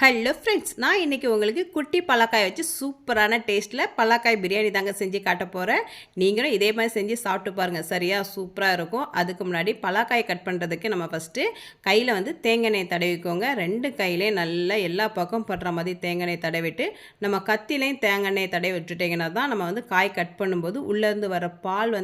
Hello friends, நான் இன்றைக்கி உங்களுக்கு குட்டி பலாக்காய் வச்சு சூப்பரான டேஸ்ட்டில் பலாக்காய் பிரியாணி தாங்க செஞ்சு காட்ட போகிறேன். நீங்களும் இதே மாதிரி செஞ்சு சாப்பிட்டு பாருங்கள், சரியாக சூப்பராக இருக்கும். அதுக்கு முன்னாடி பலாக்காய் கட் பண்ணுறதுக்கு நம்ம ஃபஸ்ட்டு கையில் தேங்காய் எண்ணெய் தடவிக்கோங்க. 2 கையிலையும் நல்லா எல்லா பக்கம் படுற மாதிரி தேங்காய் எண்ணெய் தடவிட்டு நம்ம கத்திலையும் தேங்காய் எண்ணெய் தடவி விட்டுட்டிங்கன்னா தான் நம்ம காய் கட் பண்ணும்போது உள்ளேருந்து வர பால்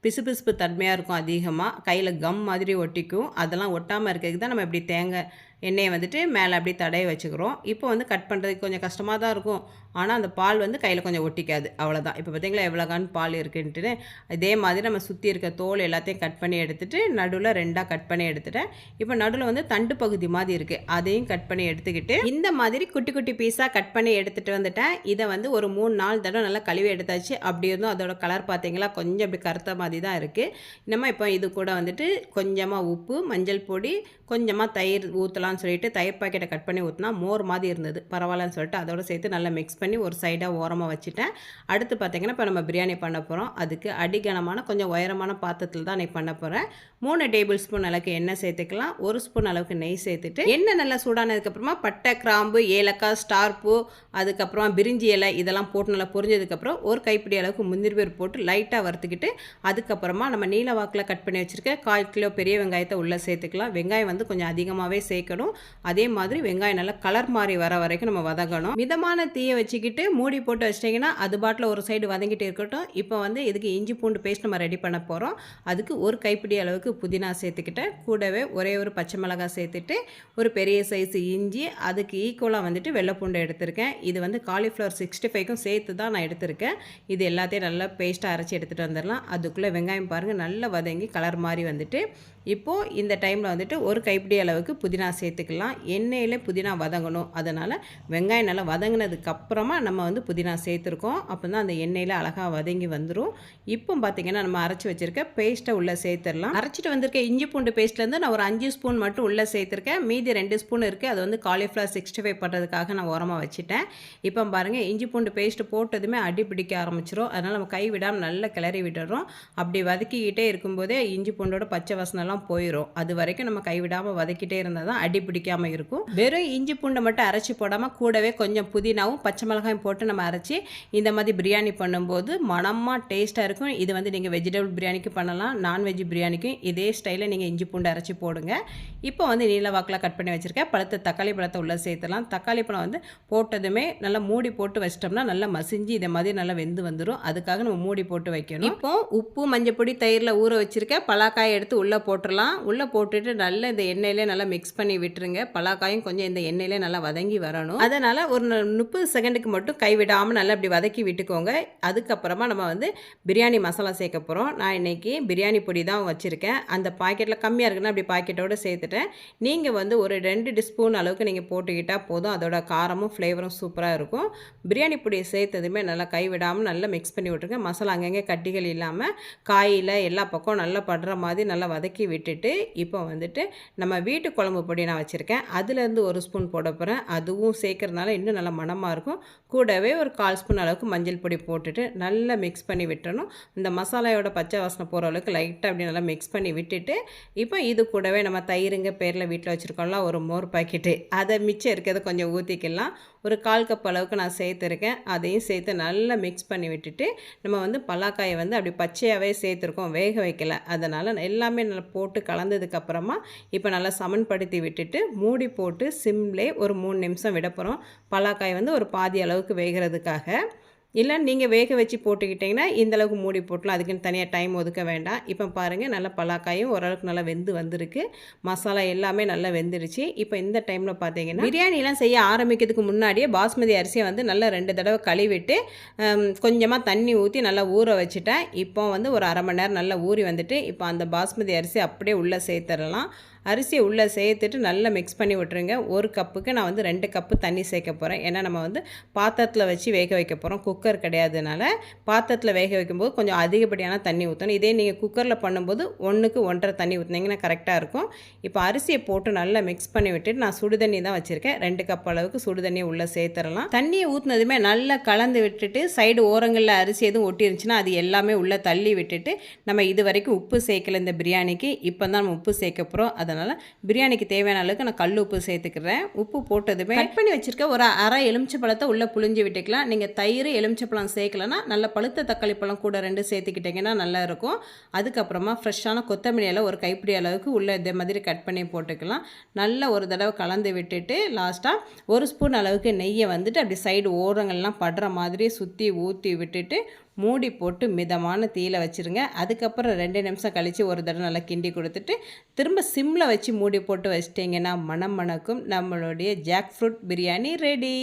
பிசுபிசுப்பு தன்மையாக இருக்கும். அதிகமாக கையில் கம் மாதிரி ஒட்டிக்கும். அதெல்லாம் ஒட்டாமல் இருக்கிறதுக்கு தான் நம்ம இப்படி தேங்காய் எண்ணெயை மேலே அப்படியே தடவி வச்சுக்கிறோம். இப்போ கட் பண்ணுறதுக்கு கொஞ்சம் கஷ்டமாக தான் இருக்கும். ஆனால் அந்த பால் கையில் கொஞ்சம் ஒட்டிக்காது, அவ்வளோதான். இப்போ பார்த்தீங்களா எவ்வளோகான்னு பால் இருக்குன்ட்டு. இதே மாதிரி நம்ம சுற்றி இருக்க தோல் எல்லாத்தையும் கட் பண்ணி எடுத்துகிட்டு நடுவில் 2ஆக கட் பண்ணி எடுத்துட்டேன். இப்போ நடுவில் தண்டு பகுதி மாதிரி இருக்குது, அதையும் கட் பண்ணி எடுத்துக்கிட்டு இந்த மாதிரி குட்டி குட்டி பீஸாக கட் பண்ணி எடுத்துகிட்டு வந்துட்டேன். இதை ஒரு 3-4 தடவை நல்லா கழுவி எடுத்தாச்சு. அப்படி இருந்தும் அதோட கலர் பார்த்தீங்களா கொஞ்சம் அப்படி கருத்த மாதிரி தான் இருக்குது. நம்ம இப்போ இது கூட கொஞ்சமாக உப்பு, மஞ்சள் பொடி, கொஞ்சமாக தயிர் ஊற்றலாம்னு சொல்லிட்டு தயிர் பாக்கெட்டை கட் பண்ணி ஊற்றினா மோர் மாதிரி இருந்தது, பரவாயில்லன்னு சொல்லிட்டு அதோடு சேர்த்து நல்லா மிக்ஸ் பண்ணி ஒரு சைடாக ஓரமாக வச்சுட்டேன். அடுத்து பார்த்திங்கன்னா இப்போ நம்ம பிரியாணி பண்ண போகிறோம். அதுக்கு அடிகனமான கொஞ்சம் உயரமான பாத்திரத்தில் தான் நான் பண்ண போகிறேன். 3 டேபிள் ஸ்பூன் அளவுக்கு எண்ணெய் சேர்த்துக்கலாம். 1 ஸ்பூன் அளவுக்கு நெய் சேர்த்துட்டு எண்ணெய் நல்லா சூடானதுக்கப்புறமா பட்டை, கிராம்பு, ஏலக்காய், ஸ்டார் பூ, அதுக்கப்புறமா பிரிஞ்சி இலை இதெல்லாம் போட்டு நல்லா பொரிஞ்சதுக்கப்புறம் ஒரு கைப்பிடி அளவுக்கு முந்திரி பருப்பு போட்டு லைட்டாக வறுத்துக்கிட்டு அதுக்கப்புறமா நம்ம நீல வாக்கில் கட் பண்ணி வச்சுருக்க 1/4 கிலோ பெரிய வெங்காயத்தை உள்ளே சேர்த்துக்கலாம். வெங்காயம் கொஞ்சம் அதிகமாகவே சேர்க்கணும். அதே மாதிரி வெங்காயம் நல்லா கலர் மாறி வர வரைக்கும் நம்ம வதங்கணும். மிதமான தீயை வச்சுக்கிட்டு மூடி போட்டு வச்சிட்டிங்கன்னா அது பாட்டில் ஒரு சைடு வதங்கிட்டு இருக்கட்டும். இப்போ இதுக்கு இஞ்சி பூண்டு பேஸ்ட் நம்ம ரெடி பண்ண போகிறோம். அதுக்கு ஒரு கைப்பிடி அளவுக்கு புதினா சேர்த்துக்கிட்டேன். கூடவே ஒரே ஒரு பச்சை மிளகாய் சேர்த்துட்டு ஒரு பெரிய சைஸ் இஞ்சி, அதுக்கு ஈக்குவலாக வெள்ளை பூண்டு எடுத்திருக்கேன். இது காலிஃப்ளவர் 65க்கும் சேர்த்து தான் நான் எடுத்திருக்கேன். இது எல்லாத்தையும் நல்லா பேஸ்ட்டாக அரைச்சி எடுத்துகிட்டு வந்துடலாம். அதுக்குள்ளே வெங்காயம் பாருங்கள் நல்லா வதங்கி கலர் மாதிரி இப்போது இந்த டைமில் ஒரு கைப்பிடி அளவுக்கு புதினா சேர்த்துக்கலாம். எண்ணெயில் புதினா வதங்கணும், அதனால் வெங்காயம் நல்லா வதங்கினதுக்கப்புறமா நம்ம புதினா சேர்த்துருக்கோம். அப்போ தான் அந்த எண்ணெயில் அழகாக வதங்கி வந்துடும். இப்போ பார்த்திங்கன்னா நம்ம அரைச்சி வச்சுருக்க பேஸ்ட்டை உள்ளே சேர்த்துடலாம். அரைச்சிட்டு வந்திருக்க இஞ்சி பூண்டு பேஸ்ட்லேருந்து நான் ஒரு 5 ஸ்பூன் மட்டும் உள்ளே சேர்த்துருக்கேன். மீதி 2 ஸ்பூன் இருக்குது. அது காலிஃப்ளவர் 65 பண்ணுறதுக்காக நான் ஓரமாக வச்சுட்டேன். இப்போ பாருங்கள் இஞ்சி பூண்டு பேஸ்ட்டு போட்டதுமே அடி பிடிக்க ஆரம்பிச்சிடும். அதனால் நம்ம கை விடாமல் நல்லா கிளறி விட்டுறோம். அப்படி வதக்கிக்கிட்டே இருக்கும்போதே இஞ்சி பூண்டோட பச்சை வாசனைலாம் போயிடும். அது வரைக்கும் நம்ம கைவிடாமல் வதக்கிட்டே இருந்தால் தான் அடி பிடிக்காமல் இருக்கும். வெறும் இஞ்சி பூண்டை மட்டும் அரைச்சி போடாமல் கூடவே கொஞ்சம் புதினாவும் பச்சை மிளகாயும் போட்டு நம்ம அரைச்சி இந்த மாதிரி பிரியாணி பண்ணும்போது மனமாக டேஸ்ட்டாக இருக்கும். இது நீங்கள் வெஜிடபிள் பிரியாணிக்கு பண்ணலாம், நான்வெஜ் பிரியாணிக்கும் இதே ஸ்டைலில் நீங்கள் இஞ்சி பூண்டு அரைச்சி போடுங்க. இப்போ நீல வாக்கில் கட் பண்ணி வச்சுருக்கேன். பழுத்த தக்காளி பழத்தை உள்ளே சேர்த்துலாம். தக்காளி பழம் போட்டதுமே நல்லா மூடி போட்டு வச்சிட்டோம்னா நல்லா மசிஞ்சு இதை மாதிரி நல்லா வெந்து வந்துடும். அதுக்காக நம்ம மூடி போட்டு வைக்கணும். இப்போ உப்பு, மஞ்சள் பொடி, தயிரில் ஊற வச்சுருக்கேன் பலாக்காயை எடுத்து உள்ளே போட்டுடலாம். உள்ளே போட்டுட்டு நல்லா இந்த எண்ணெயிலே நல்லா மிக்ஸ் பண்ணி விட்டுருங்க. பலாக்காயும் கொஞ்சம் இந்த எண்ணெயிலே நல்லா வதங்கி வரணும். அதனால் ஒரு 30 செகண்டுக்கு மட்டும் கைவிடாமல் நல்லா இப்படி வதக்கி விட்டுக்கோங்க. அதுக்கப்புறமா நம்ம பிரியாணி மசாலா சேர்க்க போகிறோம். நான் இன்றைக்கி பிரியாணி பொடி தான் வச்சுருக்கேன். அந்த பாக்கெட்டில் கம்மியாக இருக்குன்னா அப்படி பாக்கெட்டோடு சேர்த்துட்டேன். நீங்கள் ஒரு 2 ஸ்பூன் அளவுக்கு நீங்கள் போட்டுக்கிட்டால் போதும். அதோட காரமும் ஃப்ளேவரும் சூப்பராக இருக்கும். பிரியாணி பொடியை சேர்த்ததுமே நல்லா கைவிடாமல் நல்லா மிக்ஸ் பண்ணி விட்டுருங்க. மசாலா அங்கங்கே கட்டிகள் இல்லாமல் காயில் எல்லா பக்கம் நல்லா படுற மாதிரி நல்லா வதக்கி விட்டுட்டு இப்போ நம்ம வீட்டு குழம்பு பொடி நான் வச்சுருக்கேன். அதுலேருந்து 1 ஸ்பூன் போட போகிறேன். அதுவும் சேர்க்கறதுனால இன்னும் நல்லா மணமாக இருக்கும். கூடவே ஒரு 1/4 ஸ்பூன் அளவுக்கு மஞ்சள் பொடி போட்டுட்டு நல்லா மிக்ஸ் பண்ணி விட்டுறணும். இந்த மசாலாயோட பச்சை வாசனை போகிற அளவுக்கு லைட்டாக அப்படி நல்லா மிக்ஸ் பண்ணி விட்டுட்டு இப்போ இது கூடவே நம்ம தயிருங்க பேரில் வீட்டில் வச்சுருக்கோம்ல ஒரு மோர் பாக்கெட்டு, அதை மிச்சம் இருக்கிறத கொஞ்சம் ஊற்றிக்கலாம். ஒரு 1/4 கப் அளவுக்கு நான் சேர்த்துருக்கேன். அதையும் சேர்த்து நல்லா மிக்ஸ் பண்ணி விட்டுட்டு நம்ம பலாக்காயை அப்படி பச்சையாகவே சேர்த்துருக்கோம், வேக வைக்கலை. அதனால் எல்லாமே நல்லா போட்டு கலந்ததுக்கப்புறமா இப்போ நல்லா சமன்படுத்தி விட்டுட்டு மூடி போட்டு சிம்லே ஒரு 3 நிமிஷம் விட போகிறோம். பலாக்காய் ஒரு பாதி அளவுக்கு வேகிறதுக்காக. இல்லை நீங்கள் வேக வச்சு போட்டுக்கிட்டிங்கன்னா இந்தளவுக்கு மூடி போட்டலாம், அதுக்குன்னு தனியாக டைம் ஒதுக்க வேண்டாம். இப்போ பாருங்கள் நல்லா பலாக்காயும் ஓரளவுக்கு நல்லா வெந்து வந்திருக்கு. மசாலா எல்லாமே நல்லா வெந்துடுச்சு. இப்போ இந்த டைமில் பார்த்தீங்கன்னா பிரியாணிலாம் செய்ய ஆரம்பிக்கிறதுக்கு முன்னாடியே பாஸ்மதி அரிசியை நல்லா 2 தடவை கழுவிட்டு கொஞ்சமாக தண்ணி ஊற்றி நல்லா ஊற வச்சுட்டேன். இப்போ ஒரு அரை மணி நேரம் நல்லா ஊறி இப்போ அந்த பாஸ்மதி அரிசி அப்படியே உள்ளே சேர்த்துடலாம். அரிசியை உள்ளே சேர்த்துட்டு நல்லா மிக்ஸ் பண்ணி விட்டுருங்க. 1 கப்புக்கு நான் 2 கப்பு தண்ணி சேர்க்க போகிறேன். ஏன்னா நம்ம பாத்திரத்தில் வச்சு வேக வைக்க போகிறோம், குக்கர் கிடையாதுனால. பாத்திரத்தில் வேக வைக்கும்போது கொஞ்சம் அதிகப்படியான தண்ணி ஊற்றணும். இதே நீங்கள் குக்கரில் பண்ணும்போது 1க்கு 1.5 தண்ணி ஊற்றினீங்கன்னா கரெக்டாக இருக்கும். இப்போ அரிசியை போட்டு நல்லா மிக்ஸ் பண்ணி விட்டுட்டு நான் சுடுதண்ணி தான் வச்சுருக்கேன். 2 கப் அளவுக்கு சுடுதண்ணியை உள்ளே சேர்த்துடலாம். தண்ணியை ஊற்றினதுமே நல்லா கலந்து விட்டுட்டு சைடு ஓரங்களில் அரிசி எதுவும் ஒட்டி இருந்துச்சுன்னா அது எல்லாமே உள்ளே தள்ளி விட்டுட்டு நம்ம இது வரைக்கும் உப்பு சேர்க்கல இந்த பிரியாணிக்கு. இப்போ தான் நம்ம உப்பு சேர்க்க போகிறோம். அதனால் பிரியாணிக்கு தேவையான அளவுக்கு நான் கல் உப்பு சேர்த்துக்கிறேன். உப்பு போட்டதுமே கட் பண்ணி வச்சுருக்க ஒரு அரை எலுமிச்சை பழத்தை உள்ளே புழிஞ்சு விட்டுக்கலாம். நீங்கள் தயிர் எலுமிச்சை பழம் சேர்க்கலன்னா நல்ல பழுத்த தக்காளி பழம் கூட 2 சேர்த்துக்கிட்டிங்கன்னா நல்லா இருக்கும். அதுக்கப்புறமா ஃப்ரெஷ்ஷான கொத்தமல்லி இலை ஒரு கைப்பிடி அளவுக்கு உள்ளே இதே மாதிரி கட் பண்ணி போட்டுக்கலாம். நல்லா ஒரு தடவை கலந்து விட்டுட்டு லாஸ்ட்டாக 1 ஸ்பூன் அளவுக்கு நெய்யை வந்துட்டு அப்படி சைடு ஓரங்கள்லாம் படுற மாதிரி சுற்றி ஊற்றி விட்டுட்டு மூடி போட்டு மிதமான தீயில வச்சுருங்க. அதுக்கப்புறம் 2 நிமிஷம் கழித்து ஒரு தடவை நல்லா கிண்டி கொடுத்துட்டு திரும்ப சிம்மில் வச்சு மூடி போட்டு வச்சிட்டிங்கன்னா மணம் மணக்கும் நம்மளுடைய ஜாக் ஃப்ரூட் பிரியாணி ரெடி.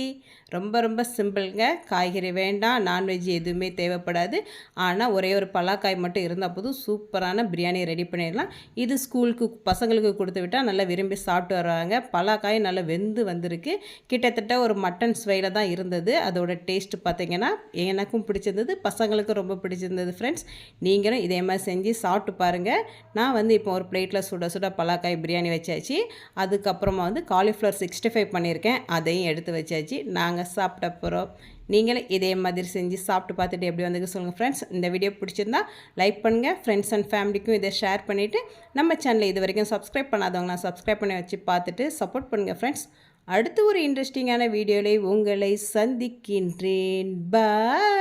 ரொம்ப ரொம்ப சிம்பிளுங்க. காய்கறி வேண்டாம், நான்வெஜ் எதுவுமே தேவைப்படாது. ஆனால் ஒரே ஒரு பலாக்காய் மட்டும் இருந்தால் போதும் சூப்பரான பிரியாணி ரெடி பண்ணிடலாம். இது ஸ்கூலுக்கு பசங்களுக்கு கொடுத்து விட்டால் நல்லா விரும்பி சாப்பிட்டு வருவாங்க. பலாக்காய் நல்லா வெந்து வந்திருக்கு. கிட்டத்தட்ட ஒரு மட்டன் ஸ்வைல தான் இருந்தது. அதோட டேஸ்ட் பார்த்திங்கன்னா எனக்கும் பிடிச்சிருந்தது, பசங்களுக்கும் ரொம்ப பிடிச்சிருந்தது. ஃப்ரெண்ட்ஸ், நீங்களும் இதே மாதிரி செஞ்சு சாப்பிட்டு பாருங்கள். நான் வந்து இப்போ ஒரு பிளேட்டில் சுட சுட பலாக்காய் பிரியாணி வச்சாச்சு. அதுக்கப்புறமா வந்து காலிஃப்ளவர் 65 பண்ணியிருக்கேன், அதையும் எடுத்து வச்சாச்சு. நாங்கள் சாப்பிட போகிறோம். நீங்களும் இதே மாதிரி செஞ்சு சாப்பிட்டு பார்த்துட்டு எப்படி வந்துக்கு சொல்லுங்கள் ஃப்ரெண்ட்ஸ். இந்த வீடியோ பிடிச்சிருந்தா லைக் பண்ணுங்கள், ஃப்ரெண்ட்ஸ் அண்ட் ஃபேமிலிக்கும் இதை ஷேர் பண்ணிவிட்டு நம்ம சேனலை இது வரைக்கும் சப்ஸ்கிரைப் பண்ணாதவங்க சப்ஸ்கிரைப் பண்ணி வச்சு பார்த்துட்டு சப்போர்ட் பண்ணுங்கள் ஃப்ரெண்ட்ஸ். அடுத்து ஒரு இன்ட்ரெஸ்டிங்கான வீடியோவில் உங்களை சந்திக்கின்றேன். பாய்.